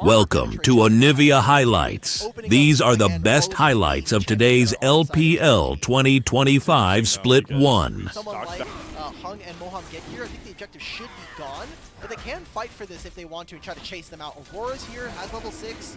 Welcome to Onivia Highlights. These are the best highlights of today's LPL 2025 Split 1. Someone like Hung and Moham get here. I think the objective should be gone, but they can fight for this if they want to and try to chase them out. Aurora's here, has level 6.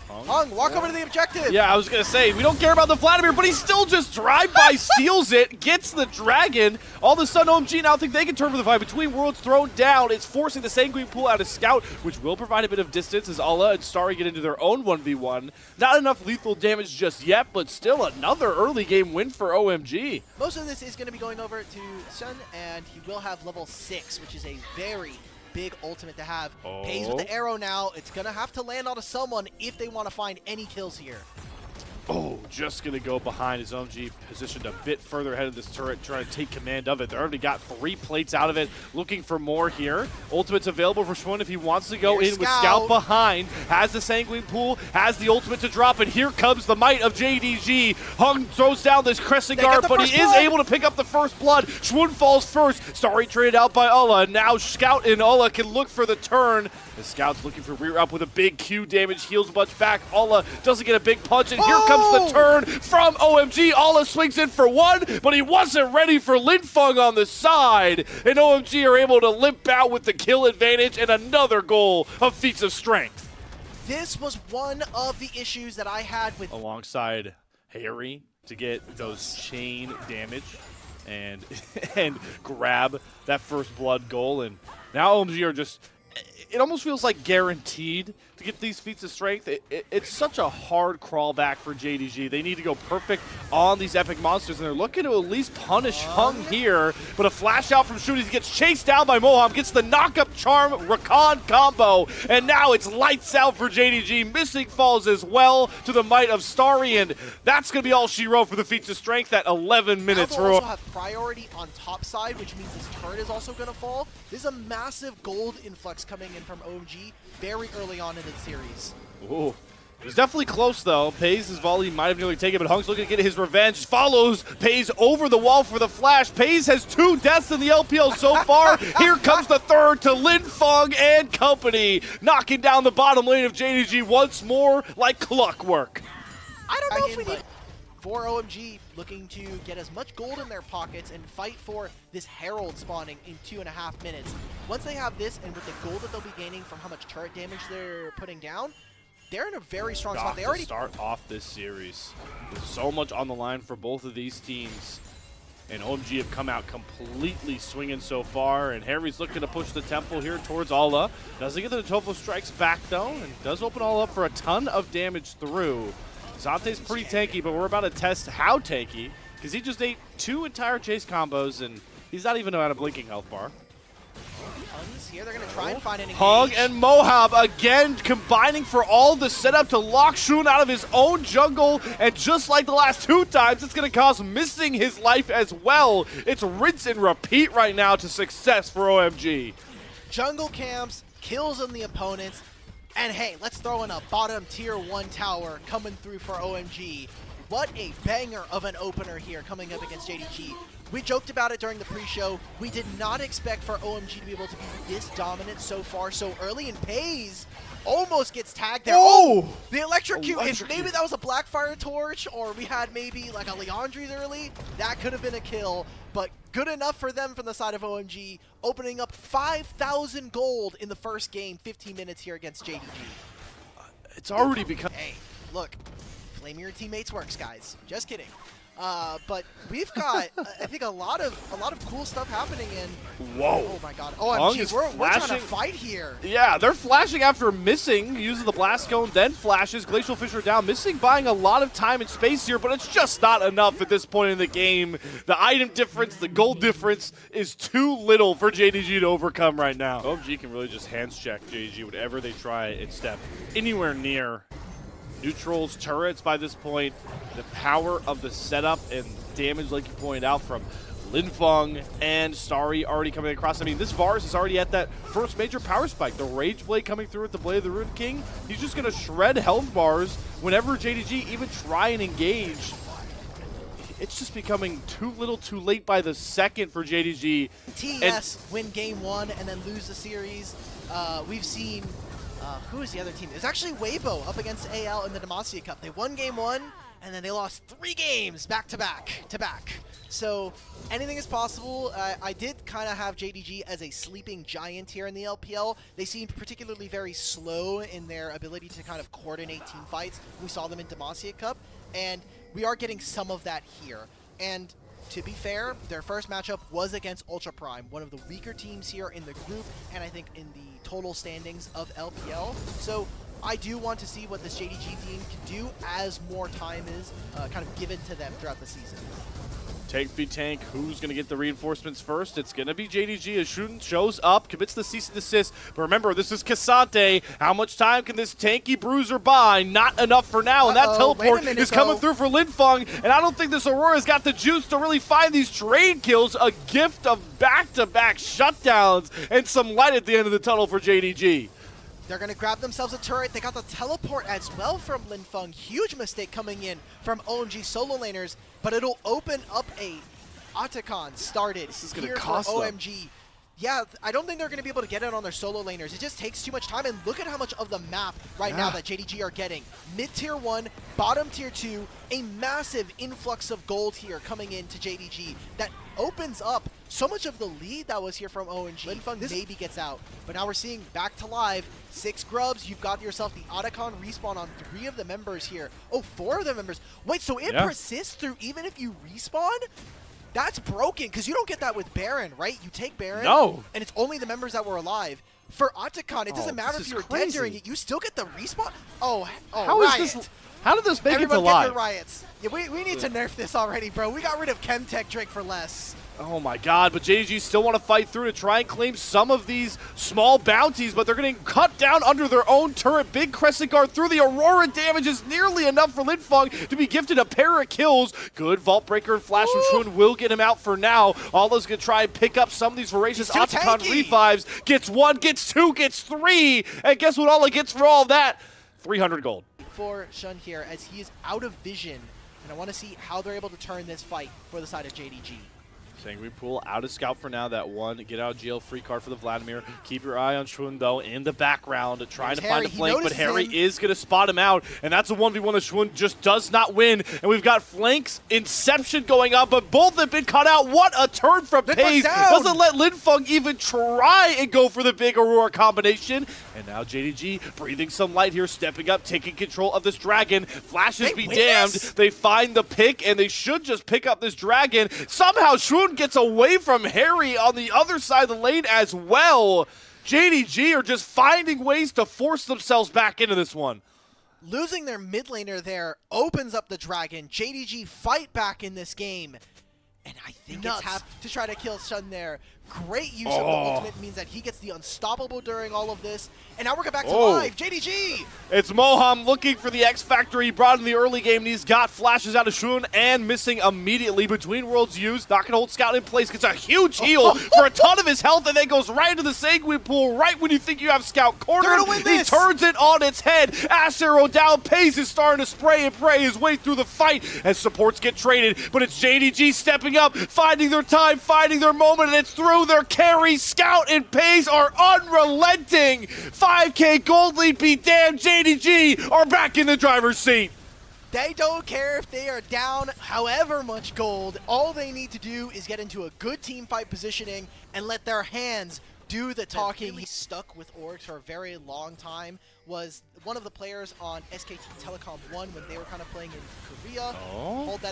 Hung, walk over to the objective! Yeah, I was going to say, we don't care about the Vladimir, but he still just drive-by steals it, gets the dragon. All of a sudden, OMG now think they can turn for the fight. Between Worlds thrown down, it's forcing the Sanguine Pool out of Scout, which will provide a bit of distance as Alla and Starry get into their own 1v1. Not enough lethal damage just yet, but still another early game win for OMG. Most of this is going to be going over to Sun, and he will have level 6, which is a very big ultimate to have. Pays with the arrow now. It's going to have to land onto someone if they want to find any kills here. Oh, just going to go behind his OMG, positioned a bit further ahead of this turret, trying to take command of it. They already got 3 plates out of it, looking for more here. Ultimate's available for Schwinn if he wants to go in with Scout behind. Has the Sanguine Pool, has the ultimate to drop, and here comes the might of JDG. Hung throws down this Crescent Guard, but he is able to pick up the first blood. Schwinn falls first. Starry traded out by Alla. Now Scout and Alla can look for the turn. The Scout's looking for rear up with a big Q damage, heals a bunch back. Alla doesn't get a big punch, and here comes the turn from OMG. Alla swings in for 1, but he wasn't ready for Linfeng on the side. And OMG are able to limp out with the kill advantage and another goal of feats of strength. This was one of the issues that I had with alongside Harry to get those chain damage and grab that first blood goal. And now OMG are just, it almost feels like guaranteed to get these feats of strength. It's such a hard crawl back for JDG. They need to go perfect on these epic monsters, and they're looking to at least punish Hung here. But a flash out from Shooties gets chased down by Moham, gets the knock-up charm Rakan combo, and now it's lights out for JDG. Missing falls as well to the might of Starry, and that's going to be all she wrote for the feats of strength at 11 minutes. They'll also have priority on top side, which means this turret is also going to fall. There's a massive gold influx coming in from OMG very early on in the series. Ooh. It was definitely close, though. Pays' volley might have nearly taken it, but Hung's looking to get his revenge. Follows Pays over the wall for the flash. Pays has 2 deaths in the LPL so far. Here comes the third to Linfeng and company, knocking down the bottom lane of JDG once more like clockwork. I don't know if we need... For OMG, looking to get as much gold in their pockets and fight for this Herald spawning in 2.5 minutes. Once they have this, and with the gold that they'll be gaining from how much turret damage they're putting down, they're in a very strong spot. They already start off this series with so much on the line for both of these teams. And OMG have come out completely swinging so far, and Harry's looking to push the temple here towards Alla. Doesn't get the Tofo strikes back, though, and does open Alla up for a ton of damage through. Zante's pretty tanky, but we're about to test how tanky, because he just ate 2 entire chase combos, and he's not even at a blinking health bar. Hung's here. They're going to try and find an engage. Hung and Mohab again combining for all the setup to lock Shun out of his own jungle, and just like the last 2 times, it's going to cause missing his life as well. It's rinse and repeat right now to success for OMG. Jungle camps, kills on the opponents. And hey, let's throw in a bottom tier 1 tower coming through for OMG. What a banger of an opener here coming up against JDG. We joked about it during the pre-show. We did not expect for OMG to be able to be this dominant so far so early, and Pays almost gets tagged there. Oh! The electrocute. If maybe that was a Blackfire Torch, or we had maybe like a Leandri's early, that could have been a kill. But good enough for them from the side of OMG, opening up 5,000 gold in the first game, 15 minutes here against JDG. It's already become... Hey, look, flaming your teammates works, guys. Just kidding. But we've got, I think, a lot of cool stuff happening in. Whoa! Oh my God! OMG, we're trying to fight here. Yeah, they're flashing after missing, using the blast cone, then flashes. Glacial Fisher down, missing, buying a lot of time and space here, but it's just not enough at this point in the game. The item difference, the gold difference is too little for JDG to overcome right now. OMG can really just hands check JDG whenever they try and step anywhere near neutrals, turrets by this point. The power of the setup and damage, like you pointed out, from Linfeng and Starry already coming across. I mean, this Varus is already at that first major power spike. The Rage Blade coming through with the Blade of the Rune King. He's just going to shred health bars whenever JDG even try and engage. It's just becoming too little too late by the second for JDG. TES win game 1 and then lose the series. We've seen Who is the other team? It was actually Weibo up against AL in the Demacia Cup. They won game 1, and then they lost 3 games back to back. So anything is possible. I did kind of have JDG as a sleeping giant here in the LPL. They seemed particularly very slow in their ability to kind of coordinate team fights. We saw them in Demacia Cup, and we are getting some of that here. And to be fair, their first matchup was against Ultra Prime, one of the weaker teams here in the group, and I think in the total standings of LPL. So I do want to see what this JDG team can do as more time is kind of given to them throughout the season. Tank v tank, who's going to get the reinforcements first? It's going to be JDG as Shun shows up, commits the cease and desist. But remember, this is Cassante. How much time can this tanky bruiser buy? Not enough for now, and that teleport is coming through for Linfeng. And I don't think this Aurora's got the juice to really find these trade kills. A gift of back-to-back shutdowns and some light at the end of the tunnel for JDG. They're going to grab themselves a turret. They got the teleport as well from Linfeng. Huge mistake coming in from OMG solo laners, but it'll open up a Otacon started this is gonna here cost for them. OMG. Yeah, I don't think they're going to be able to get it on their solo laners. It just takes too much time, and look at how much of the map right now that JDG are getting. Mid-tier 1, bottom tier 2, a massive influx of gold here coming into JDG that opens up so much of the lead that was here from OMG. Linfeng maybe gets out, but now we're seeing back to live. 6 grubs, you've got yourself the Otacon respawn on 3 of the members here. Oh, 4 of the members. Wait, so it persists through even if you respawn? That's broken, because you don't get that with Baron, right? You take Baron, and it's only the members that were alive. For Otacon, it doesn't matter if you were dead during it. You still get the respawn? Oh, Riot. How did this make it to Everyone live? get their riots. Yeah, we need to nerf this already, bro. We got rid of Chemtech Drake for less. Oh my god, but JDG still want to fight through to try and claim some of these small bounties, but they're getting cut down under their own turret. Big Crescent Guard through the Aurora damage is nearly enough for Linfeng to be gifted a pair of kills. Good Vault Breaker and Flash from Shun will get him out for now. Alla's going to try and pick up some of these voracious Otacon revives. Gets 1, gets 2, gets 3, and guess what Alla gets for all of that? 300 gold. For Shun here, as he is out of vision, and I want to see how they're able to turn this fight for the side of JDG. Sanguine Pool out of scout for now. That one get out of jail free card for the Vladimir. Keep your eye on Shun though in the background, trying to find a flank, but Harry is going to spot him out, and that's a 1v1 that Shun just does not win. And we've got flanks inception going on, but both have been cut out. What a turn from Paze! Doesn't let Linfeng even try and go for the big Aurora combination. And now JDG breathing some light here, stepping up, taking control of this dragon. Flashes be damned. They find the pick, and they should just pick up this dragon. Somehow Shun gets away from Harry on the other side of the lane as well. JDG are just finding ways to force themselves back into this one. Losing their mid laner there opens up the dragon. JDG fight back in this game. And I think it's have to try to kill Shun there. Great use of the ultimate means that he gets the unstoppable during all of this. And now we're back to live. JDG! It's Moham looking for the X Factor he brought in the early game, and he's got flashes out of Shun and missing immediately. Between Worlds used, not going to hold Scout in place, gets a huge heal for a ton of his health, and then goes right into the Sanguine Pool right when you think you have Scout cornered. He turns it on its head. Ash Arrow down. Pace is starting to spray and pray his way through the fight as supports get traded, but it's JDG stepping up, finding their time, finding their moment, and it's through their carry. Scout and Pace are unrelenting. 5K gold lead be damned. JDG are back in the driver's seat. They don't care if they are down however much gold. All they need to do is get into a good team fight positioning and let their hands do the talking. He stuck with Orcs for a very long time. Was one of the players on SKT Telecom 1 when they were kind of playing in Korea.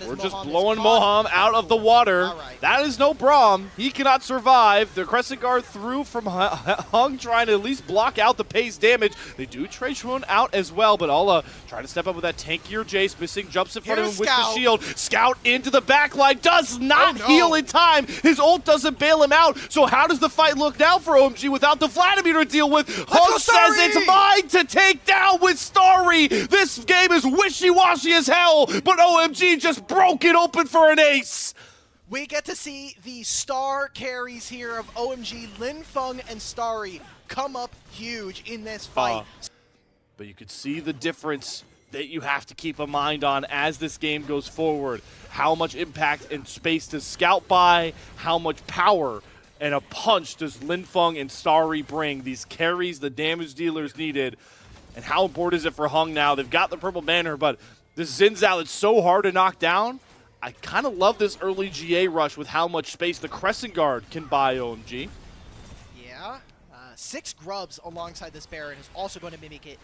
We're just blowing Moham out of the water. That is no Braum. He cannot survive. The Crescent Guard through from Hung, trying to at least block out the Pace damage. They do trade Shun out as well, but Alla trying to step up with that tankier Jace. Missing jumps in front of him with the shield. Scout into the backline. Does not heal in time. His ult doesn't bail him out. So how does the fight look now for OMG without the Vladimir to deal with? Hung says it's mine to take down with Starry. This game is wishy-washy as hell, but OMG just broke it open for an ace. We get to see the star carries here of OMG, Linfeng and Starry, come up huge in this fight. But you could see the difference that you have to keep a mind on as this game goes forward. How much impact and space does Scout buy? How much power and a punch does Linfeng and Starry bring. These carries the damage dealers needed. And how important is it for Hung now? They've got the purple banner, but this Xin Zhao, it's so hard to knock down. I kind of love this early GA rush with how much space the Crescent Guard can buy OMG. Yeah. 6 grubs alongside this Baron is also going to mimic it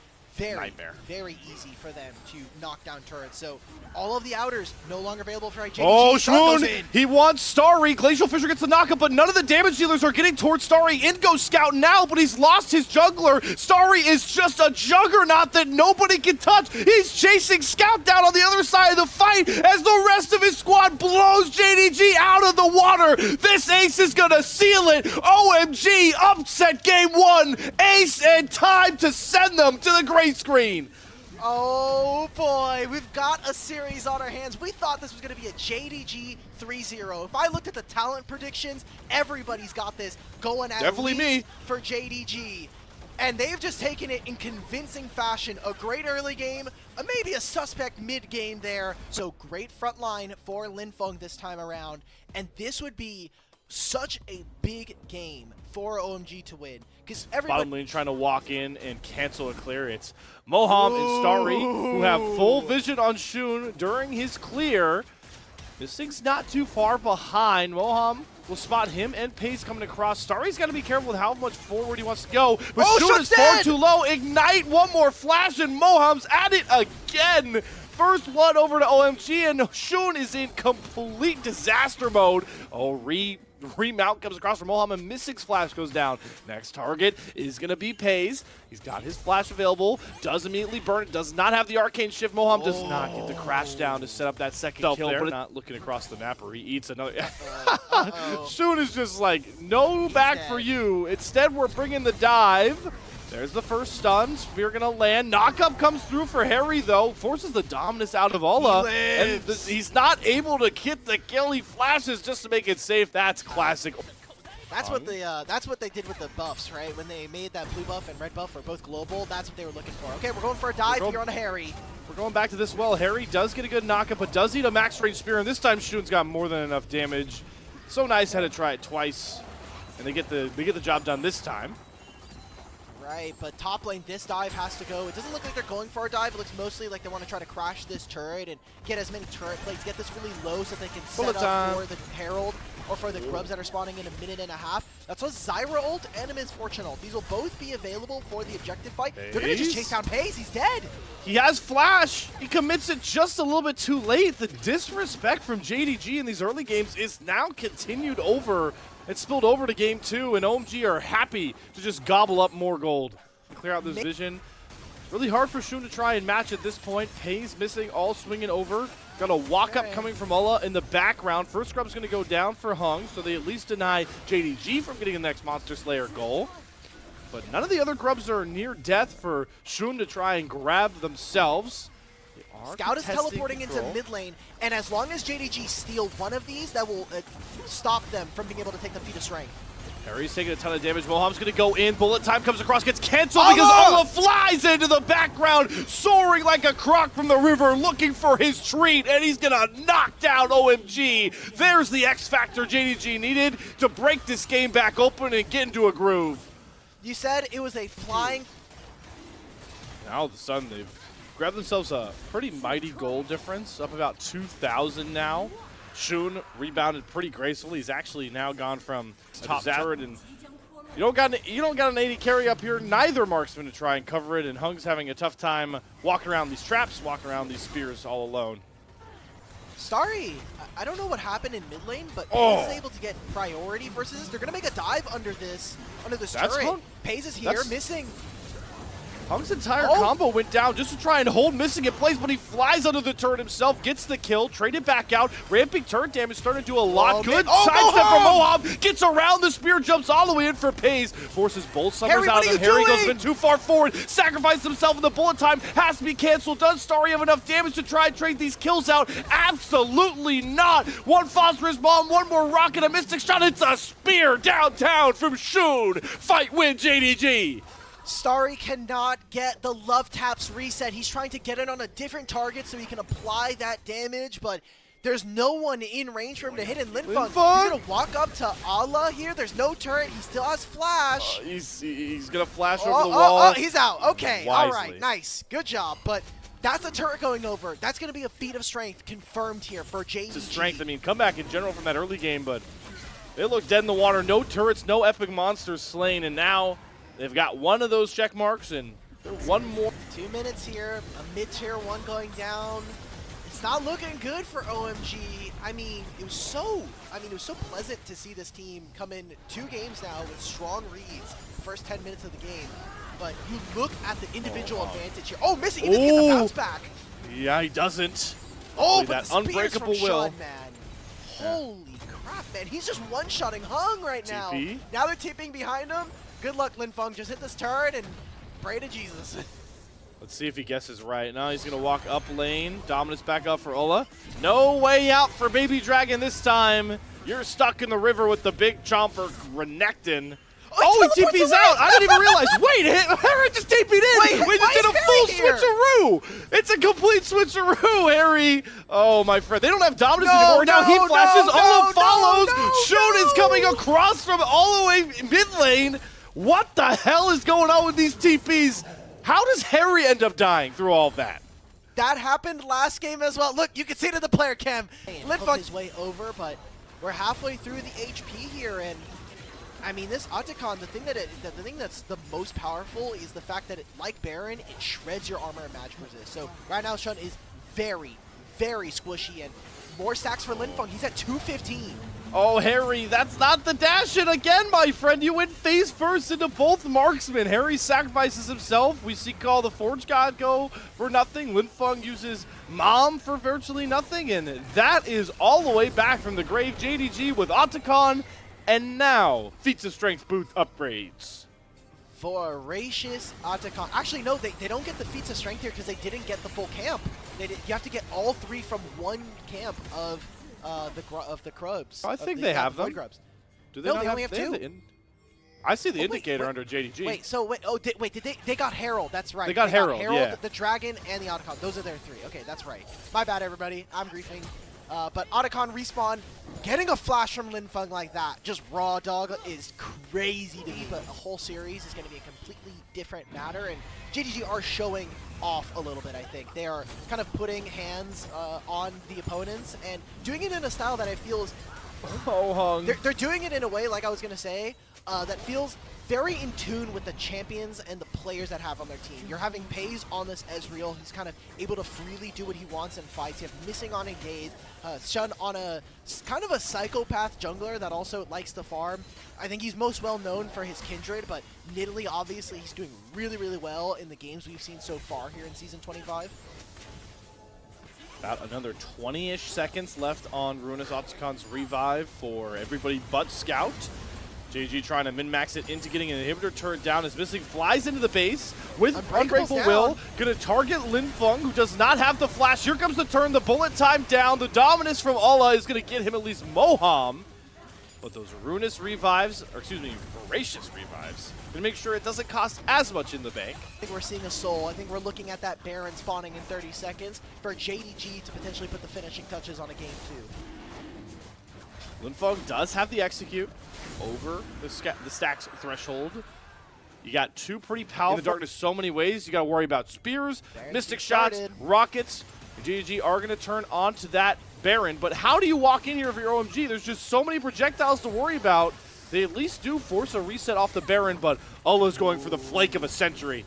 very easy for them to knock down turrets. So all of the outers no longer available for JDG. Oh, Shun! He wants Starry. Glacial Fisher gets the knockup, but none of the damage dealers are getting towards Starry. In goes Scout now, but he's lost his jungler. Starry is just a juggernaut that nobody can touch. He's chasing Scout down on the other side of the fight as the rest of his squad blows JDG out of the water. This ace is gonna seal it. OMG, upset game 1. Ace and time to send them to the great screen. Oh boy, we've got a series on our hands. We thought this was going to be a JDG 3-0. If I looked at the talent predictions, everybody's got this going at Definitely least me. for JDG. And they've just taken it in convincing fashion. A great early game, maybe a suspect mid-game there. So great front line for Linfeng this time around. And this would be such a big game for OMG to win. Because everyone Bottom lane trying to walk in and cancel a clear. It's Moham and Starry who have full vision on Shun during his clear. This thing's not too far behind. Moham will spot him and Pace coming across. Starry's got to be careful with how much forward he wants to go. But Shun is far too low. Ignite, one more flash, and Moham's at it again. First blood over to OMG, and Shun is in complete disaster mode. Oh, remount comes across from Moham, and Mystic's flash goes down. Next target is going to be Paze. He's got his flash available, does immediately burn it, does not have the arcane shift. Moham does not get the crash down to set up that second kill there. But not looking across the map, or he eats another. Shun is just like, no back for you. Instead, we're bringing the dive. There's the first stun. Spear gonna land. Knockup comes through for Harry, though. Forces the dominance out of Ola. And he's not able to get the kill. He flashes just to make it safe. That's classic. That's what they did with the buffs, right? When they made that blue buff and red buff for both global, that's what they were looking for. Okay, we're going for a dive here on a Harry. We're going back to this well. Harry does get a good knockup, but does need a max range spear, and this time Shun's got more than enough damage. So nice, had to try it twice, and they get the job done this time. Right, but top lane, this dive has to go. It doesn't look like they're going for a dive. It looks mostly like they want to try to crash this turret and get as many turret plates, get this really low so they can set up for the Herald or for the grubs that are spawning in a minute and a half. That's what Zyra ult and Miss Fortunal. These will both be available for the objective fight. They're going to just chase down Pace. He's dead. He has flash. He commits it just a little bit too late. The disrespect from JDG in these early games is now continued over. It spilled over to game 2, and OMG are happy to just gobble up more gold. Clear out this vision. Really hard for Shun to try and match at this point. Paze missing, all swinging over. Got a walk-up coming from Ulla in the background. First scrub's going to go down for Hung, so they at least deny JDG from getting the next Monster Slayer goal. But none of the other grubs are near death for Shun to try and grab themselves. Scout is teleporting into mid lane, and as long as JDG steal one of these, that will stop them from being able to take the feat of strength. Harry's taking a ton of damage. Moham's going to go in. Bullet time comes across, gets canceled because Ola flies into the background, soaring like a croc from the river, looking for his treat, and he's going to knock down OMG. There's the X factor JDG needed to break this game back open and get into a groove. You said it was a flying... Now all of a sudden they've grabbed themselves a pretty mighty goal difference, up about 2,000 now. Shun rebounded pretty gracefully. He's actually now gone from top turret, and you don't got an 80 carry up here. Neither marksman to try and cover it, and Hung's having a tough time walking around these traps, walking around these spears all alone. Starry, I don't know what happened in mid lane, but Paze is able to get priority versus this. They're gonna make a dive under this turret. Paze is here, missing. Hung's entire combo went down just to try and hold Missing in place, but he flies under the turret himself, gets the kill, traded back out. Ramping turret damage starting to do a lot good. Sidestep from Moham, gets around the spear, jumps all the way in for Paze, forces both summers out of them. Harry goes a bit too far forward, sacrificed himself, and the bullet time has to be canceled. Does Starry have enough damage to try and trade these kills out? Absolutely not. One phosphorus bomb, one more rocket, a Mystic shot. It's a spear downtown from Shun. Fight win JDG. Starry cannot get the love taps reset. He's trying to get it on a different target so he can apply that damage, but There's no one in range for him to hit, and Linfeng, he's Linfeng! gonna walk up to Allah here. There's no turret. He still has flash. He's gonna flash over the wall. Oh, he's out. Okay, Wisely. all right, nice, good job. But that's a turret going over. That's gonna be a feat of strength confirmed here for JDG. It's a strength. I mean, comeback in general from that early game, but they look dead in the water. No turrets, no epic monsters slain, and now they've got one of those check marks and one more. 2 minutes here. A mid-tier 1 going down. It's not looking good for OMG. I mean, it was so pleasant to see this team come in 2 games now with strong reads the first 10 minutes of the game. But you look at the individual advantage here. Oh, missing. He doesn't get the bounce back. Yeah, he doesn't. Oh, Really, but that the unbreakable spears from will. Shun, man. Holy crap, man. He's just one-shotting Hung right now. TP. Now they're TPing behind him. Good luck, Linfeng. Just hit this turret and pray to Jesus. Let's see if he guesses right. Now he's going to walk up lane. Dominance back up for Ola. No way out for Baby Dragon this time. You're stuck in the river with the big chomper, Renekton. Oh, he TP's out. I didn't even realize. Wait, Harry just TP'd in. Wait, we just did a full switcheroo. It's a complete switcheroo, Harry. Oh, my friend. They don't have dominance anymore. Now he flashes. Ola follows. Shun is coming across from all the way mid lane. What the hell is going on with these TPs? How does Harry end up dying through all of that? That happened last game as well. Look, you can see it in the player cam. Linfeng his way over, but we're halfway through the HP here, and I mean, this Otacon, the thing that's the most powerful is the fact that, like Baron, it shreds your armor and magic resist. So right now, Shun is very, very squishy, and more stacks for Linfeng. He's at 215. Oh, Harry, that's not the dash in again, my friend. You went face first into both marksmen. Harry sacrifices himself. We see Call the Forge God go for nothing. Linfeng uses Mom for virtually nothing, and that is all the way back from the grave. JDG with Otacon, and now feats of strength booth upgrades. Voracious Otacon. Actually, no, they don't get the feats of strength here because they didn't get the full camp. You have to get all 3 from one camp of the Krubs. I think they have them. Grubs. Do they No, not they only have 2. I see the Oh, indicator wait. under JDG. Wait, did they got Herald, that's right. They got Herald, yeah. The Dragon, and the Otacon. Those are their 3. Okay, that's right. My bad, everybody. I'm griefing. But Otacon respawn, getting a flash from Linfeng like that, just raw dog, is crazy to me. But a whole series is going to be a completely different matter, and JDG are showing off a little bit, I think. They are kind of putting hands on the opponents and doing it in a style that I feel is... Oh, Hung. They're doing it in a way, like I was going to say, that feels very in tune with the champions and the players that have on their team. You're having Pays on this Ezreal. He's kind of able to freely do what he wants in fights. You have Missing on Engage, Shun on a kind of a psychopath jungler that also likes to farm. I think he's most well known for his Kindred, but Nidalee, obviously, he's doing really, really well in the games we've seen so far here in Season 25. About another 20-ish seconds left on Ruinous Otacon's revive for everybody but Scout. JG trying to min-max it into getting an inhibitor turret down as Missing flies into the base with Unbreakable Will. Gonna target Linfeng, who does not have the flash. Here comes the turn, the bullet time down. The dominance from Ola is gonna get him at least Moham. But those Ruinous revives, or excuse me, Voracious revives, gonna make sure it doesn't cost as much in the bank. I think we're seeing a soul. I think we're looking at that Baron spawning in 30 seconds for JDG to potentially put the finishing touches on a game 2. Linfeng does have the execute over the stacks threshold. You got 2 pretty powerful in the darkness so many ways. You got to worry about spears, mystic shots, rockets. JDG are going to turn onto that Baron, but how do you walk in here for your OMG? There's just so many projectiles to worry about. They at least do force a reset off the Baron, but Ola's going for the flake of a century.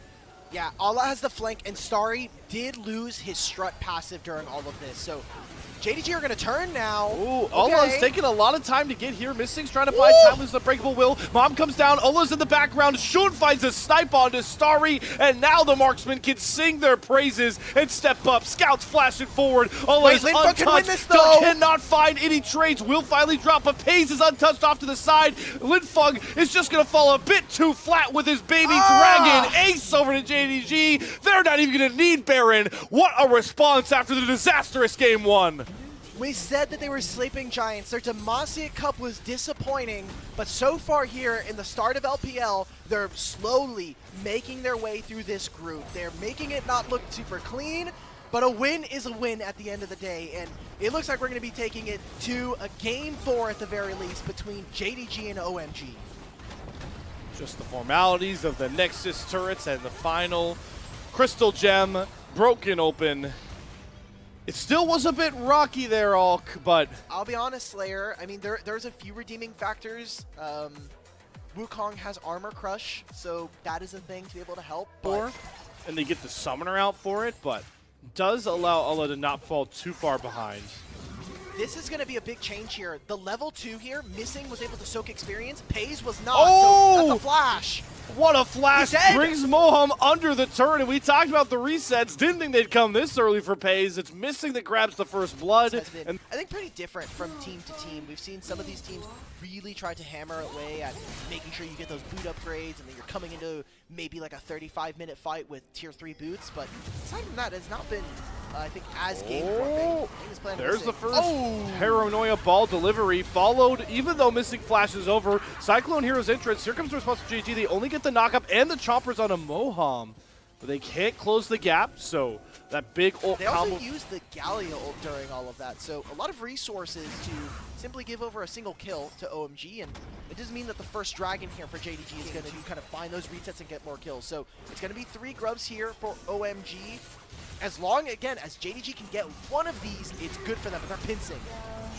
Yeah, Ola has the flank, and Starry did lose his strut passive during all of this, so JDG are going to turn now. Ooh, Ola's taking a lot of time to get here. Missing's trying to buy time with the Breakable Will. Mom comes down. Ola's in the background. Shun finds a snipe onto Starry, and now the marksmen can sing their praises and step up. Scouts flashing forward. Ola is untouched. Can win this, though. Cannot find any trades. Will finally drop, but Pays is untouched off to the side. Linfeng is just going to fall a bit too flat with his baby dragon. Ace over to JDG. They're not even going to need Baron. What a response after the disastrous game 1. We said that they were sleeping giants. Their Demacia Cup was disappointing, but so far here in the start of LPL, they're slowly making their way through this group. They're making it not look super clean, But a win is a win at the end of the day, and it looks like we're going to be taking it to a Game 4 at the very least between JDG and OMG. Just the formalities of the Nexus turrets and the final Crystal Gem broken open. It still was a bit rocky there, Alk, but... I'll be honest, Slayer, I mean, there's a few redeeming factors. Wukong has Armor Crush, so that is a thing to be able to help. And they get the Summoner out for it, but does allow Allah to not fall too far behind. This is going to be a big change here. The level 2 here, Missing was able to soak experience. Pays was not, so that's a flash. What a flash! Brings Moham under the turret, and we talked about the resets. Didn't think they'd come this early for Pays. It's Missing that grabs the first blood. And I think pretty different from team to team. We've seen some of these teams really try to hammer away at making sure you get those boot upgrades, and then you're coming into maybe like a 35-minute fight with tier 3 boots. But aside from that, it's not been, I think, as game there's the first Paranoia ball delivery, followed, even though Missing flashes over, Cyclone Hero's entrance. Here comes the response to JG. They only get the knock-up and the chompers on a Moham, but they can't close the gap, so that big ult They combo. also used the Gallia ult during all of that, so a lot of resources to simply give over a single kill to OMG, and it doesn't mean that the first dragon here for JDG is going to kind of find those resets and get more kills. So it's going to be 3 grubs here for OMG. As long, again, as JDG can get one of these, it's good for them, but they're pincing.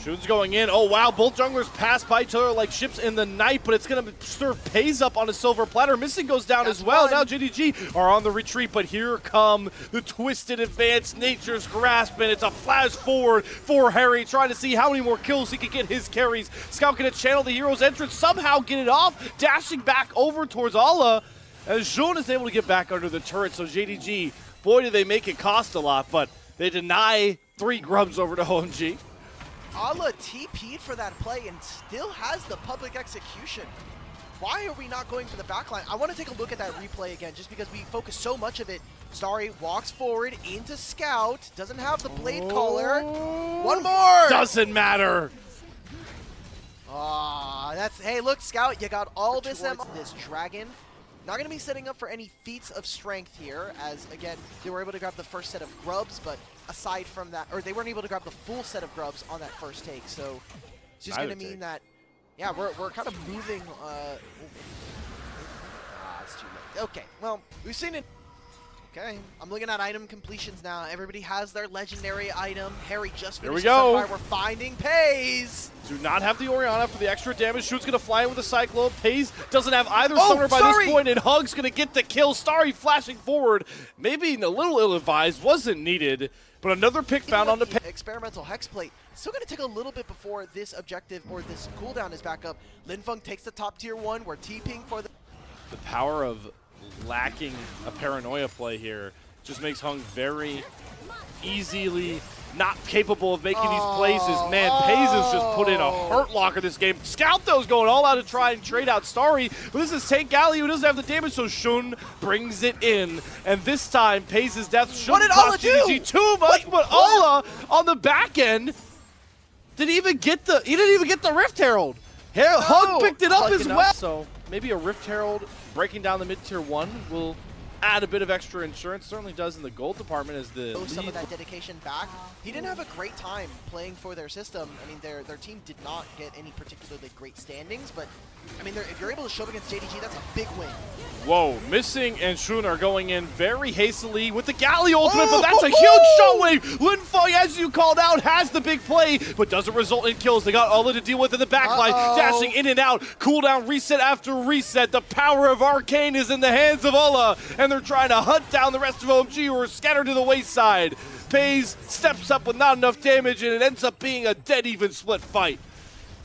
Shoon's going in. Oh, wow. Both junglers pass by each other like ships in the night, but it's going to serve Pays up on a silver platter. Missing goes down as well. Now JDG are on the retreat, but here come the twisted advanced Nature's Grasp, and it's a flash forward for Harry, trying to see how many more kills he can get his carries. Scout gonna channel the hero's entrance, somehow get it off, dashing back over towards Allah, as Jean is able to get back under the turret, so JDG, boy, do they make it cost a lot, but they deny 3 grubs over to OMG. Allah TP'd for that play and still has the public execution. Why are we not going for the backline? I want to take a look at that replay again, just because we focus so much of it. Starry walks forward into Scout, doesn't have the blade caller. One more! Doesn't matter. Hey, look, Scout, you got all this dragon. Not going to be setting up for any feats of strength here, as, again, they were able to grab the first set of grubs, but aside from that, or they weren't able to grab the full set of grubs on that first take, so it's just going to mean that, yeah, we're kind of moving, it's too late. Okay, well, we've seen it. Okay, I'm looking at item completions now. Everybody has their legendary item. Harry just finished. Here we go. We're finding Pays. Do not have the Orianna for the extra damage. Shoot's going to fly in with a Cyclone. Pays doesn't have either summoner by this point, and Hug's going to get the kill. Starry flashing forward. Maybe a little ill-advised. Wasn't needed. But another pick found on the Pays. Experimental Hex Plate. It's still going to take a little bit before this objective or this cooldown is back up. Linfeng takes the top tier 1. We're TPing for the power of lacking a Paranoia play here just makes Hung very easily not capable of making these plays. Man, Pays has just put in a hurt locker this game. Scout, though, is going all out to try and trade out Starry, but this is Tank Galley who doesn't have the damage, so Shun brings it in. And this time, Pays' death shouldn't cost JDG too much, but Allah on the back end didn't even get the Rift Herald. Hug picked it up as well. So maybe a Rift Herald breaking down the mid-tier 1 will add a bit of extra insurance. Certainly does in the gold department as the some of that dedication back. He didn't have a great time playing for their system. I mean, their team did not get any particularly great standings, but I mean, if you're able to show up against JDG, that's a big win. Whoa, Missing and Shun are going in very hastily with the Galley ultimate, but that's a huge shockwave. Linfeng, as you called out, has the big play, but doesn't result in kills. They got Allah to deal with in the backline, dashing in and out, cooldown reset after reset. The power of Arcane is in the hands of Allah, and they're trying to hunt down the rest of OMG who are scattered to the wayside. Pays steps up with not enough damage, and it ends up being a dead even split fight.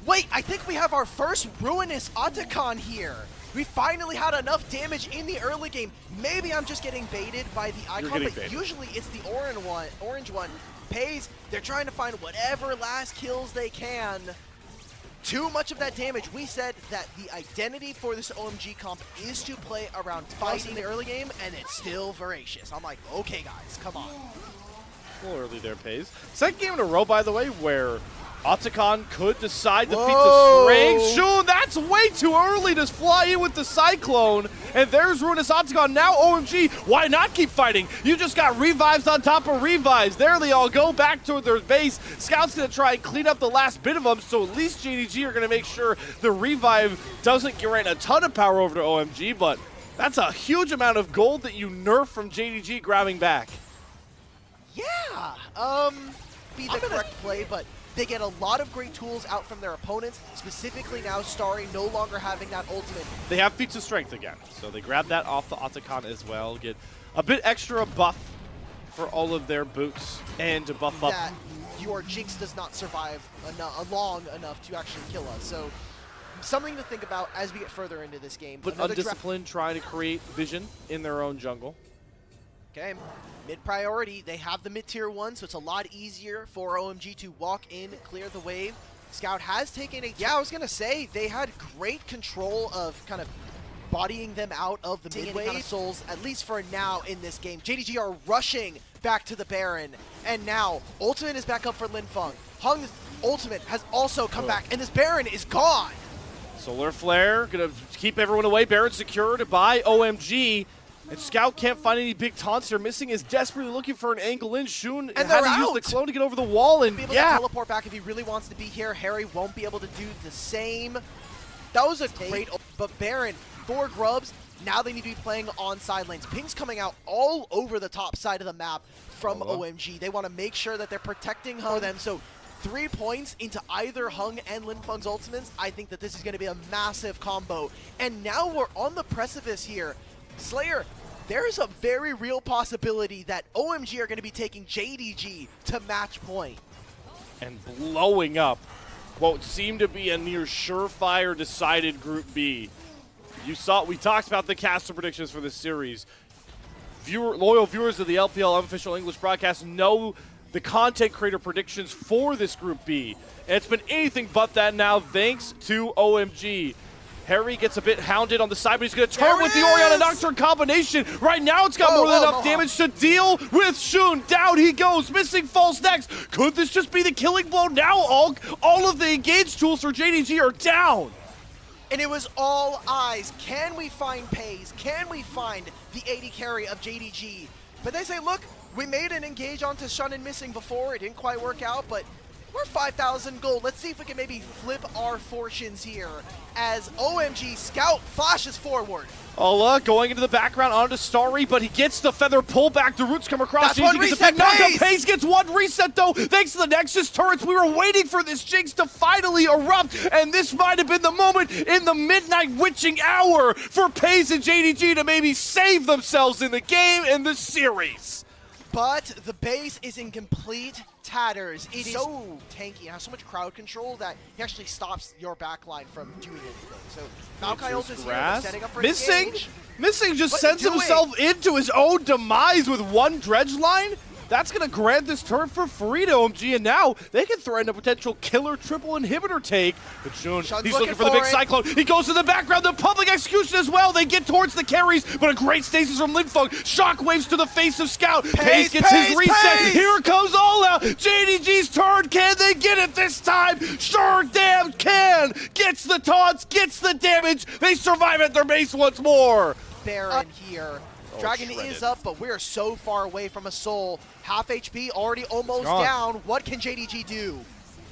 Wait, I think we have our first Ruinous Otacon here. We finally had enough damage in the early game. Maybe I'm just getting baited by the icon, but usually it's the orange one. Pays, they're trying to find whatever last kills they can. Too much of that damage. We said that the identity for this OMG comp is to play around fighting in the early game, and it's still voracious. I'm like, okay guys, come on. A little early there, Pays. Second game in a row, by the way, where Otacon could decide the feats of strength. Shun, that's way too early to fly in with the Cyclone. And there's Ruinous Otacon. Now OMG, why not keep fighting? You just got revives on top of revives. There they all go back to their base. Scout's going to try and clean up the last bit of them, so at least JDG are going to make sure the revive doesn't grant a ton of power over to OMG, but that's a huge amount of gold that you nerf from JDG grabbing back. Yeah, be the correct play, but they get a lot of great tools out from their opponents, specifically now Starry no longer having that ultimate. They have feats of strength again, so they grab that off the Otacon as well, get a bit extra buff for all of their boots, and to buff up. That your Jinx does not survive long enough to actually kill us, so something to think about as we get further into this game. But Undisciplined trying to create vision in their own jungle. Okay, mid priority, they have the mid-tier 1, so it's a lot easier for OMG to walk in, clear the wave. Scout has taken a, I was gonna say, they had great control of kind of bodying them out of the mid-wave kind of souls, at least for now in this game. JDG are rushing back to the Baron, and now ultimate is back up for Linfeng. Hung's ultimate has also come back, and this Baron is gone. Solar Flare, gonna keep everyone away. Baron secured by OMG. And Scout can't find any big taunts. They're missing is desperately looking for an angle in. Shun and had to use the clone to get over the wall, and be able to teleport back if he really wants to be here. Harry won't be able to do the same. That was a great, but Baron, 4 grubs, now they need to be playing on side lanes. Ping's coming out all over the top side of the map from OMG. They want to make sure that they're protecting Hung them, so 3 points into either Hung and Linfeng's ultimates. I think that this is going to be a massive combo. And now we're on the precipice here. Slayer, there's a very real possibility that OMG are going to be taking JDG to match point. And blowing up what seemed to be a near surefire decided Group B. You saw, we talked about the caster predictions for this series. Loyal viewers of the LPL unofficial English broadcast know the content creator predictions for this Group B. And it's been anything but that now, thanks to OMG. Harry gets a bit hounded on the side, but he's going to turn with the Orianna Nocturne combination. Right now, it's got more than enough damage to deal with Shun. Down he goes, missing false next. Could this just be the killing blow? Now all of the engaged tools for JDG are down. And it was all eyes. Can we find Pays? Can we find the 80 carry of JDG? But they say, look, we made an engage onto Shun and missing before. It didn't quite work out, but we're 5,000 gold. Let's see if we can maybe flip our fortunes here as OMG Scout flashes forward. Ola going into the background onto Starry, but he gets the feather pullback. The roots come across. That's one reset. Pays gets one reset though, thanks to the Nexus turrets. We were waiting for this Jinx to finally erupt, and this might have been the moment in the midnight witching hour for Pays and JDG to maybe save themselves in the game and the series. But the base is in complete tatters. It is so tanky and has so much crowd control that he actually stops your backline from doing anything. So Maokai ult is here, setting up for Missing just sends himself into his own demise with one dredge line. That's going to grant this turret for free to OMG, and now they can threaten a potential killer triple inhibitor take. But Shun, he's looking for the big Cyclone. He goes to the background, the public execution as well. They get towards the carries, but a great stasis from Linfeng. Shockwaves to the face of Scout. Pays gets his reset. Here comes All Out. JDG's turn. Can they get it this time? Sure damn can. Gets the taunts, gets the damage. They survive at their base once more. Baron here. Dragon is up, but we're so far away from a soul. Half HP, already almost down. What can JDG do?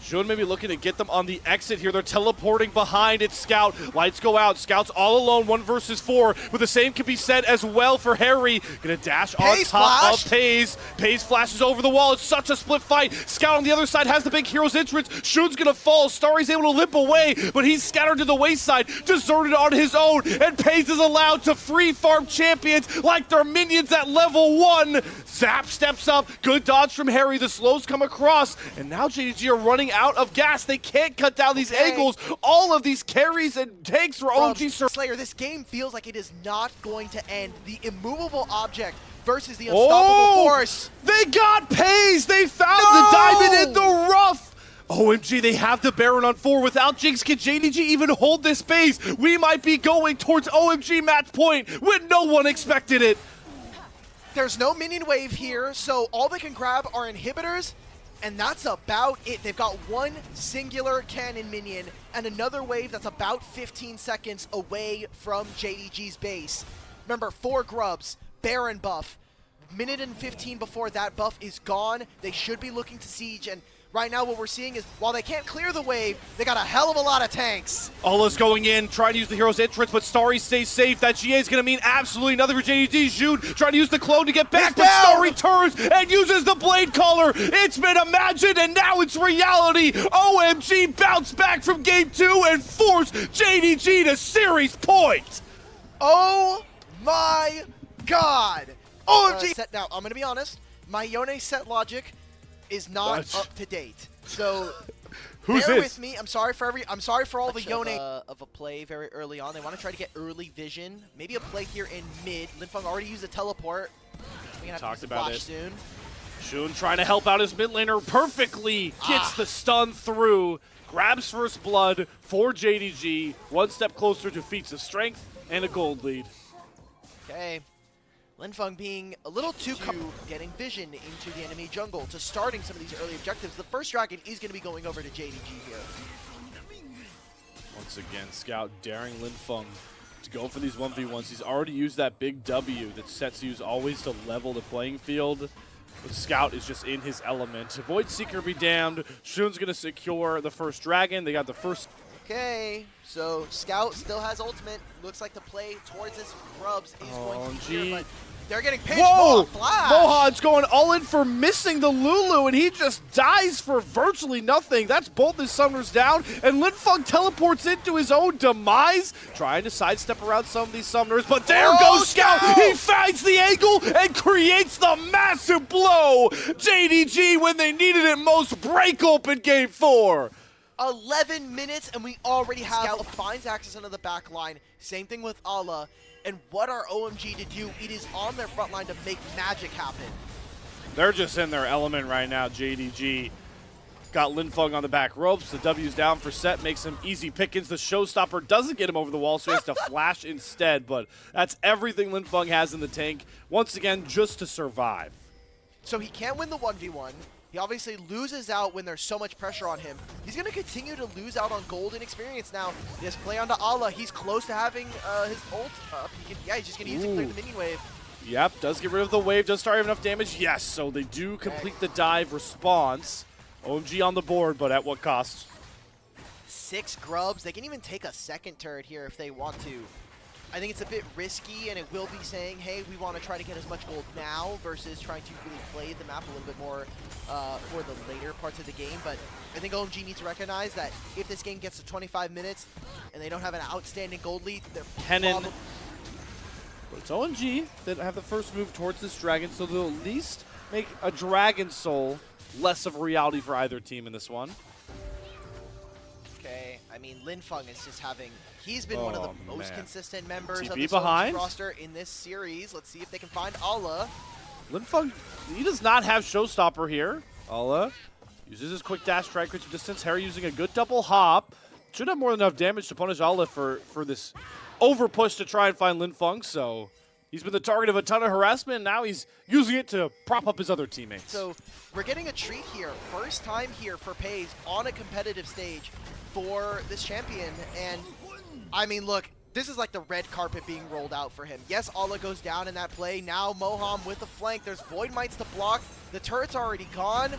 Shun may be looking to get them on the exit here. They're teleporting behind it. Scout. Lights go out. Scout's all alone, 1 versus 4. But the same can be said as well for Harry. Gonna dash on top of Pays. Pays flashes over the wall. It's such a split fight. Scout on the other side has the big hero's entrance. Shun's gonna fall. Starry's able to limp away, but he's scattered to the wayside, deserted on his own. And Pays is allowed to free farm champions like they're minions at level 1. Zap steps up. Good dodge from Harry. The slows come across. And now JDG are running out of gas. They can't cut down these angles. All of these carries and takes for OMG. Slayer, this game feels like it is not going to end. The immovable object versus the unstoppable force. They got Pays. They found the diamond in the rough. OMG, they have the Baron on 4. Without Jinx, can JDG even hold this base? We might be going towards OMG match point when no one expected it. There's no minion wave here, so all they can grab are inhibitors And that's about it. They've got one singular cannon minion and another wave that's about 15 seconds away from JDG's base. Remember, 4 grubs, Baron buff. Minute and 15 before that buff is gone, they should be looking to siege, and right now what we're seeing is, while they can't clear the wave, they got a hell of a lot of tanks. Ola's going in, trying to use the hero's entrance, but Starry stays safe. That GA is going to mean absolutely nothing for JDG. June trying to use the clone to get back, but Starry turns and uses the blade collar. It's been imagined, and now it's reality. OMG bounce back from game 2 and force JDG to series point. Oh my god. OMG! Set now, I'm going to be honest, my Yone set logic is not up to date. So bear with me. I'm sorry for all the Yone of a play very early on. They want to try to get early vision. Maybe a play here in mid. Linfeng already used a teleport. We're gonna have to use the flash soon. Shun trying to help out his mid laner perfectly. Gets the stun through. Grabs first blood for JDG. One step closer to feats of strength and a gold lead. Okay. Linfeng being a little too getting vision into the enemy jungle to starting some of these early objectives. The first dragon is going to be going over to JDG here. Once again, Scout daring Linfeng to go for these 1v1s. He's already used that big W that sets use always to level the playing field. But Scout is just in his element. Void Seeker be damned. Shun's going to secure the first dragon. They got the first... Okay, so Scout still has ultimate. Looks like the play towards his grubs is going to be here, but they're getting pinched. Whoa! Flash! Mohan's going all in for missing the Lulu, and he just dies for virtually nothing. That's both his summoners down, and Linfeng teleports into his own demise, trying to sidestep around some of these summoners, but there goes Scout! He finds the angle and creates the massive blow! JDG, when they needed it most, break open game 4. 11 minutes and we already have Scout finds access into the back line. Same thing with Ala. And what are OMG to do? It is on their front line to make magic happen. They're just in their element right now. JDG got Linfeng on the back ropes. The W's down for set, makes him easy pickings. The showstopper doesn't get him over the wall, so he has to flash instead. But that's everything Linfeng has in the tank. Once again, just to survive. So he can't win the 1v1. He obviously loses out when there's so much pressure on him. He's going to continue to lose out on golden experience now. He has play onto Ala. He's close to having his ult up. Yeah, he's just going to use it to clear the minion wave. Yep, does get rid of the wave. Does start having enough damage? Yes, so they do complete the dive response. OMG on the board, but at what cost? 6 grubs. They can even take a second turret here if they want to. I think it's a bit risky, and it will be saying, hey, we want to try to get as much gold now versus trying to really play the map a little bit more for the later parts of the game. But I think OMG needs to recognize that if this game gets to 25 minutes and they don't have an outstanding gold lead, they're But it's OMG that have the first move towards this dragon, so they'll at least make a Dragon Soul less of a reality for either team in this one. Okay, I mean, Linfeng is just having... He's been one of the most consistent members of the roster in this series. Let's see if they can find Ala. Linfeng, he does not have Showstopper here. Ala uses his quick dash, try to create some distance. Harry using a good double hop. Should have more than enough damage to punish Ala for this over push to try and find Linfeng. So he's been the target of a ton of harassment, and now he's using it to prop up his other teammates. So we're getting a treat here. First time here for Pays on a competitive stage for this champion. And I mean, look, this is like the red carpet being rolled out for him. Yes, Ala goes down in that play. Now Moham with the flank. There's Void Mites to block. The turret's already gone.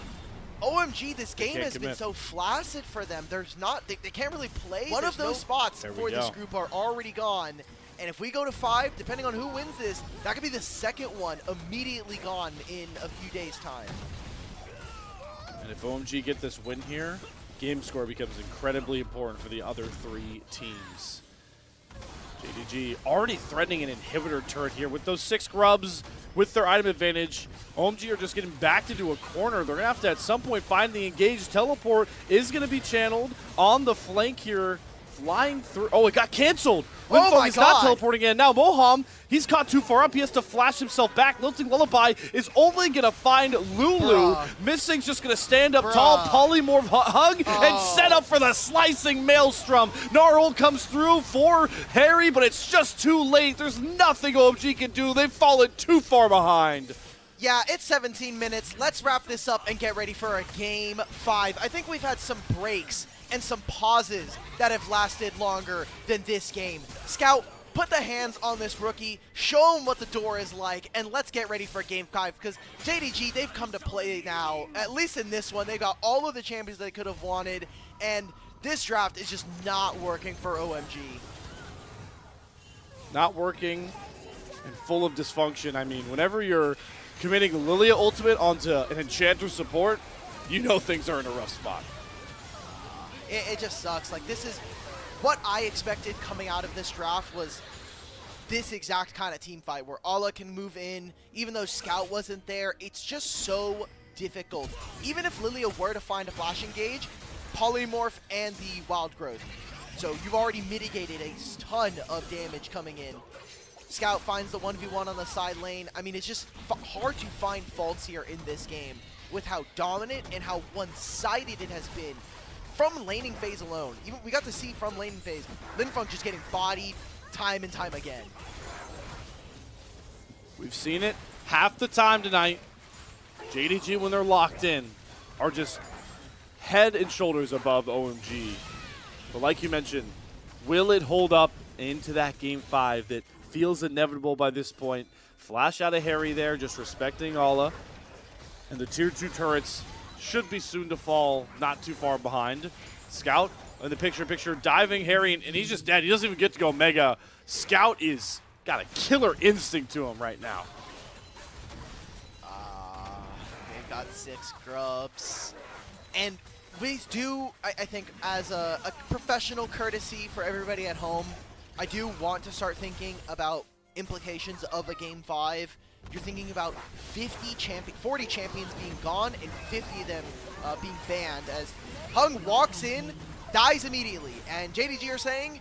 OMG, this game has been so flaccid for them. There's not, they can't really play. One of those spots for this group are already gone. And if we go to 5, depending on who wins this, that could be the second one immediately gone in a few days' time. And if OMG get this win here, game score becomes incredibly important for the other 3 teams. JDG already threatening an inhibitor turret here with those 6 grubs with their item advantage. OMG are just getting backed into a corner. They're going to have to at some point find the engaged. Teleport is going to be channeled on the flank here. Flying through. Oh, it got canceled. Linfeng is not teleporting in. Now Moham, he's caught too far up. He has to flash himself back. Lilting Lullaby is only going to find Lulu. Missing's just going to stand up tall, polymorph hug, and set up for the slicing maelstrom. Gnarl comes through for Harry, but it's just too late. There's nothing OMG can do. They've fallen too far behind. Yeah, it's 17 minutes. Let's wrap this up and get ready for a Game 5. I think we've had some breaks and some pauses that have lasted longer than this game. Scout, put the hands on this rookie, show him what the door is like, and let's get ready for Game 5, because JDG, they've come to play now. At least in this one, they got all of the champions they could have wanted, and this draft is just not working for OMG. Not working and full of dysfunction. I mean, whenever you're committing Lilia ultimate onto an Enchanter support, you know things are in a rough spot. It just sucks. Like, this is what I expected coming out of this draft, was this exact kind of team fight where Ala can move in, even though Scout wasn't there. It's just so difficult. Even if Lilia were to find a flash engage, Polymorph and the Wild Growth. So you've already mitigated a ton of damage coming in. Scout finds the 1v1 on the side lane. I mean, it's just hard to find faults here in this game with how dominant and how one-sided it has been from laning phase alone. Even we got to see from laning phase, Linfeng just getting bodied time and time again. We've seen it half the time tonight. JDG, when they're locked in, are just head and shoulders above OMG. But like you mentioned, will it hold up into that Game 5 that feels inevitable by this point? Flash out of Harry there, just respecting Ala. And the tier 2 turrets should be soon to fall, not too far behind. Scout in the picture, diving Harry, and he's just dead. He doesn't even get to go Mega. Scout is got a killer instinct to him right now. They've got 6 grubs. And we do, I think, as a professional courtesy for everybody at home, I do want to start thinking about implications of a Game 5. You're thinking about 40 champions being gone and 50 of them being banned, as Hung walks in, dies immediately, and JDG are saying,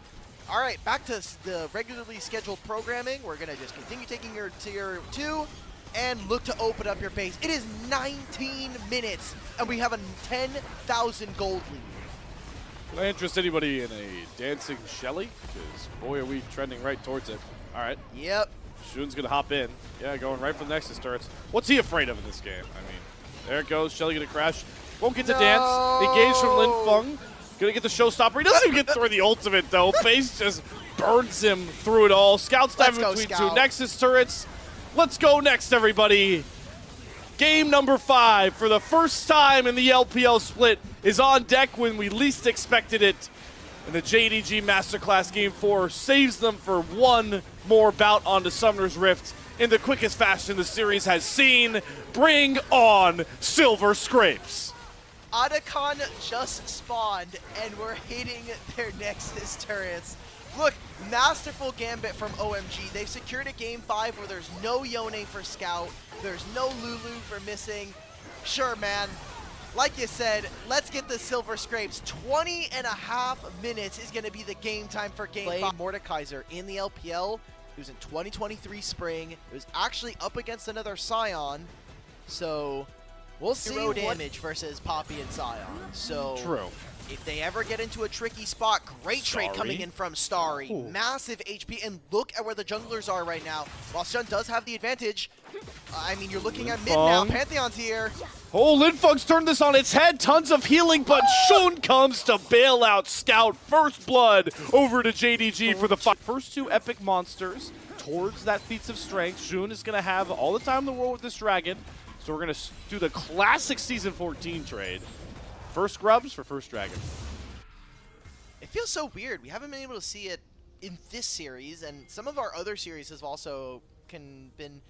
all right, back to the regularly scheduled programming. We're going to just continue taking your tier 2 and look to open up your base. It is 19 minutes, and we have a 10,000 gold lead. Can I interest anybody in a dancing Shelly? Because, boy, are we trending right towards it. All right. Yep. Shun's going to hop in. Yeah, going right for the Nexus turrets. What's he afraid of in this game? I mean, there it goes. Shelly going to crash. Won't get to dance. Engage from Linfeng. Going to get the showstopper. He doesn't even get through the ultimate, though. Base just burns him through it all. Scout's diving between Scout. 2 Nexus turrets. Let's go next, everybody. Game number 5 for the first time in the LPL split is on deck when we least expected it. And the JDG Masterclass Game 4 saves them for one more bout onto Summoner's Rift in the quickest fashion the series has seen. Bring on Silver Scrapes. Otacon just spawned, and we're hitting their Nexus turrets. Look, masterful gambit from OMG. They've secured a Game 5 where there's no Yone for Scout, there's no Lulu for missing. Sure, man. Like you said, let's get the Silver Scrapes. 20.5 minutes is going to be the game time for Game 5. Mordekaiser in the LPL. It was in 2023 spring. It was actually up against another Scion. So we'll see. 0 damage versus Poppy and Scion. So True. If they ever get into a tricky spot, great trade coming in from Starry. Ooh. Massive HP, and look at where the junglers are right now. While Shun does have the advantage, I mean, you're looking at mid now. Pantheon's here. Oh, Linfeng's turned this on its head. Tons of healing, but Shun comes to bail out Scout. First blood over to JDG for the fight. First 2 epic monsters towards that Feats of Strength. Shun is going to have all the time in the world with this dragon. So we're going to do the classic Season 14 trade. First grubs for first dragon. It feels so weird. We haven't been able to see it in this series, and some of our other series have also been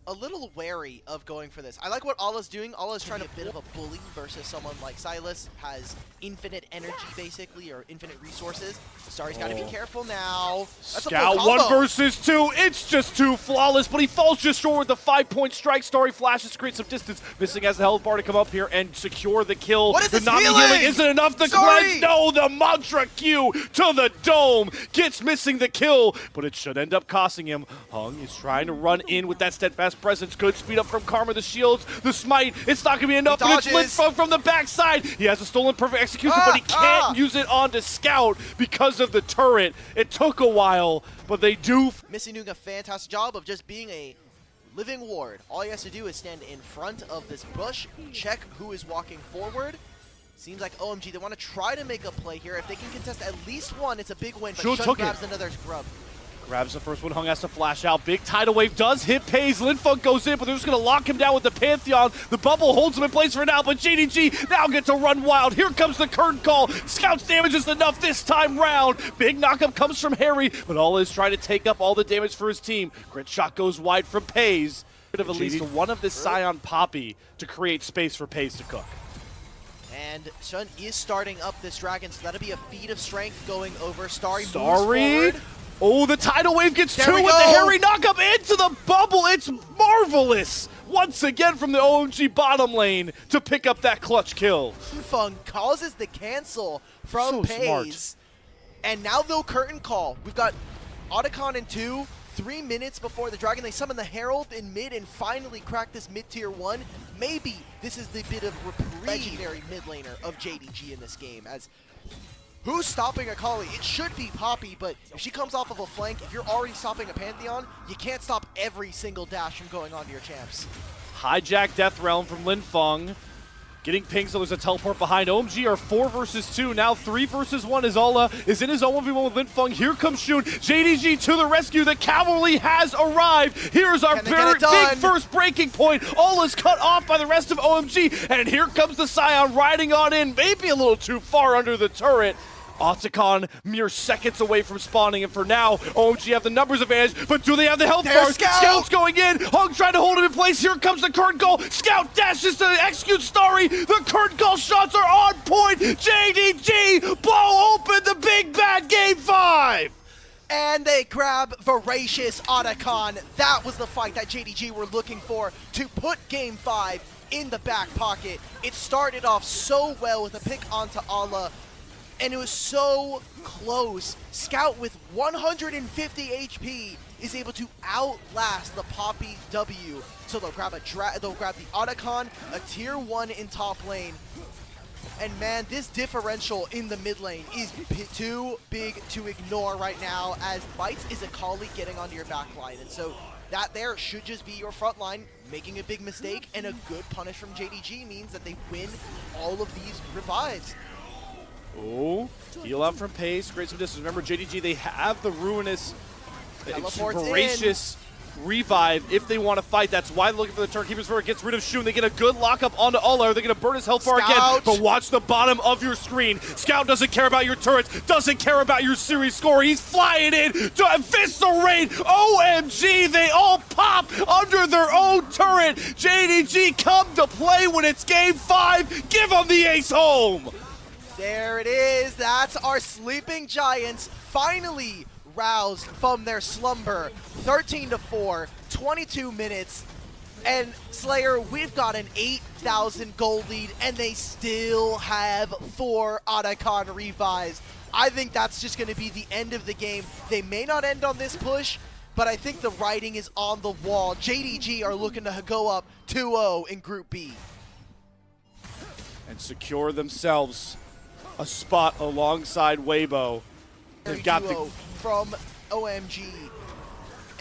a little wary of going for this. I like what Ala's doing. Ala's trying to be a bit of a bully versus someone like Silas, has infinite energy basically, or infinite resources. Starry's got to be careful now. That's Scout a full 1 combo. versus 2. It's just too flawless, but he falls just short with the 5-point strike. Starry flashes to create some distance. Missing has the health bar to come up here and secure the kill. What is the this Nami healing? isn't enough. The Sorry. cleanse, no, the mantra Q to the dome. Gets missing the kill, but it should end up costing him. Hung is trying to run in with that steadfast presence. Good speed up from Karma, the shields, the smite. It's not going to be enough, but it's Linfeng from the backside. He has a stolen perfect execution, but he can't use it onto Scout because of the turret. It took a while, but they do. Missy doing a fantastic job of just being a Living Ward, all he has to do is stand in front of this bush, check who is walking forward. Seems like OMG, they want to try to make a play here. If they can contest at least one, it's a big win, but Shun grabs another grub. Grabs the first one, Hung has to flash out. Big tidal wave does hit Pays. Linfunk goes in, but they're just going to lock him down with the Pantheon. The bubble holds him in place for now, but JDG now gets to run wild. Here comes the curtain call. Scout's damage is enough this time round. Big knockup comes from Harry, but all is trying to take up all the damage for his team. Grit shot goes wide from Pays. Rid of at least one of the Scion Poppy to create space for Pays to cook. And Shun is starting up this dragon, so that'll be a feat of strength going over. Starry moves Starry. forward. Oh, the tidal wave gets There two we with the go. Harry knockup into the bubble. It's marvelous. Once again from the OMG bottom lane to pick up that clutch kill. Fung causes the cancel from So smart. Pays. And now they'll curtain call. We've got Otacon in 2, 3 minutes before the dragon. They summon the Herald in mid and finally crack this mid-tier 1. Maybe this is the bit of legendary mid laner of JDG in this game. As who's stopping Akali? It should be Poppy, but if she comes off of a flank, if you're already stopping a Pantheon, you can't stop every single dash from going onto your champs. Hijack Death Realm from Linfeng. Getting pinged, so there's a teleport behind. OMG are 4 versus 2. Now 3 versus 1 as Ola is in his own 1v1 with Linfeng. Here comes Shun. JDG to the rescue. The cavalry has arrived. Here's our very big first breaking point. Ola's cut off by the rest of OMG. And here comes the Scion riding on in. Maybe a little too far under the turret. Otacon mere seconds away from spawning, and for now, OMG have the numbers advantage, but do they have the health bars? Scout's going in, Hung trying to hold him in place, here comes the curtain call, Scout dashes to execute Starry, the curtain call shots are on point, JDG blow open the big bad game 5! And they grab Voracious Otacon. That was the fight that JDG were looking for to put game 5 in the back pocket. It started off so well with a pick onto Ala, and it was so close. Scout with 150 HP is able to outlast the Poppy W. So they'll grab the Otacon, a tier 1 in top lane. And man, this differential in the mid lane is too big to ignore right now, as Bites is Akali getting onto your back line. And so that there should just be your front line. Making a big mistake and a good punish from JDG means that they win all of these revives. Oh, heal out from Pace, create some distance. Remember, JDG, they have the Ruinous, Voracious revive if they want to fight. That's why they're looking for the turn. Keepers for it gets rid of Shun. They get a good lockup onto Ola. Are they going to burn his health bar again? But watch the bottom of your screen. Scout doesn't care about your turrets, doesn't care about your series score. He's flying in to eviscerate. OMG, they all pop under their own turret. JDG come to play when it's game 5. Give them the ace home. There it is. That's our sleeping giants finally roused from their slumber. 13-4, 22 minutes. And Slayer, we've got an 8,000 gold lead, and they still have 4 Otacon revives. I think that's just going to be the end of the game. They may not end on this push, but I think the writing is on the wall. JDG are looking to go up 2-0 in Group B. And secure themselves a spot alongside Weibo. They've got the from OMG,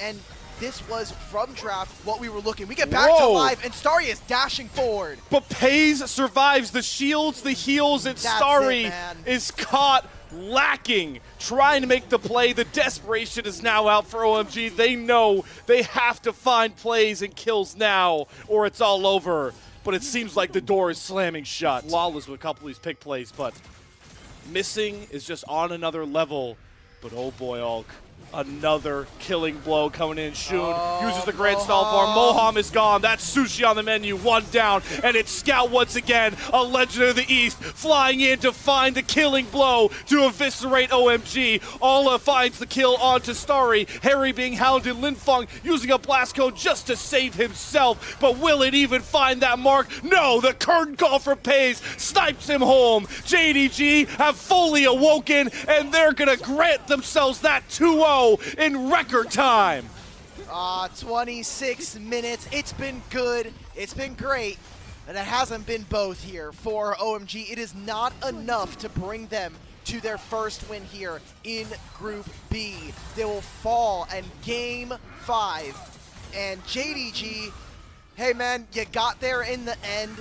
and this was from draft what we were looking. We get back to live, and Starry is dashing forward. But Pays survives the shields, the heals, and Starry is caught lacking, trying to make the play. The desperation is now out for OMG. They know they have to find plays and kills now, or it's all over. But it seems like the door is slamming shut. Flawless with a couple of these pick plays, but missing is just on another level. But oh boy, Ulk, another killing blow coming in. Shun uses the Grand Stall farm. Moham is gone. That's Sushi on the menu. 1 down, and it's Scout once again, a legend of the East, flying in to find the killing blow to eviscerate OMG. Ola finds the kill onto Starry. Harry being hounded. Linfeng using a blast code just to save himself. But will it even find that mark? No, the curtain call for Pays snipes him home. JDG have fully awoken, and they're going to grant themselves that 2-0 in record time. 26 minutes. It's been good. It's been great. And it hasn't been both here for OMG. It is not enough to bring them to their first win here in Group B. They will fall, and game 5 And JDG, hey man, you got there in the end.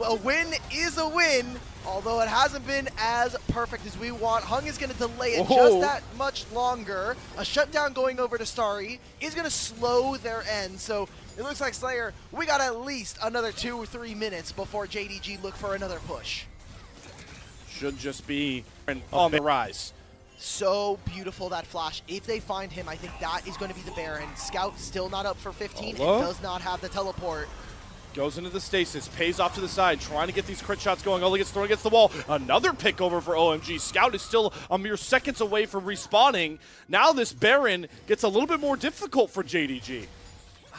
A win is a win, although it hasn't been as perfect as we want. Hung is going to delay it just that much longer. A shutdown going over to Starry is going to slow their end. So it looks like Slayer, we got at least another 2 or 3 minutes before JDG look for another push. Should just be on the rise. So beautiful, that flash. If they find him, I think that is going to be the Baron. Scout still not up for 15 and does not have the teleport. Goes into the stasis, pays off to the side, trying to get these crit shots going. Only gets thrown against the wall. Another pick over for OMG. Scout is still a mere seconds away from respawning. Now this Baron gets a little bit more difficult for JDG.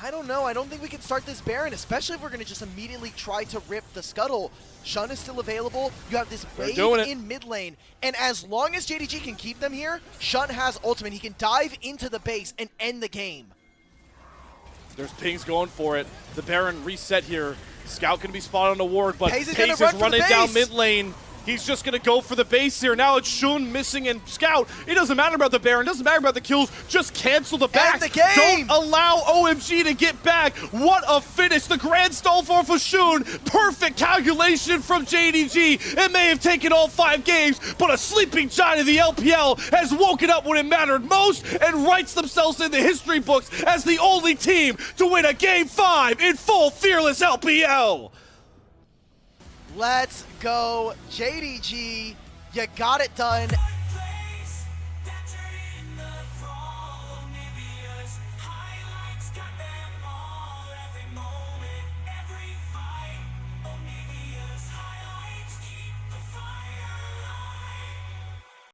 I don't know. I don't think we can start this Baron, especially if we're going to just immediately try to rip the Scuttle. Shun is still available. You have this wave in mid lane. And as long as JDG can keep them here, Shun has ultimate. He can dive into the base and end the game. There's pings going for it. The Baron reset here. Scout can be spotted on the ward, but Pace is running down mid lane. He's just going to go for the base here. Now it's Shun missing and Scout. It doesn't matter about the Baron. It doesn't matter about the kills. Just cancel the back. End the game. Don't allow OMG to get back. What a finish. The grand stall for Shun. Perfect calculation from JDG. It may have taken all 5 games, but a sleeping giant of the LPL has woken up when it mattered most and writes themselves in the history books as the only team to win a Game 5 in full Fearless LPL. Let's go, JDG. You got it done.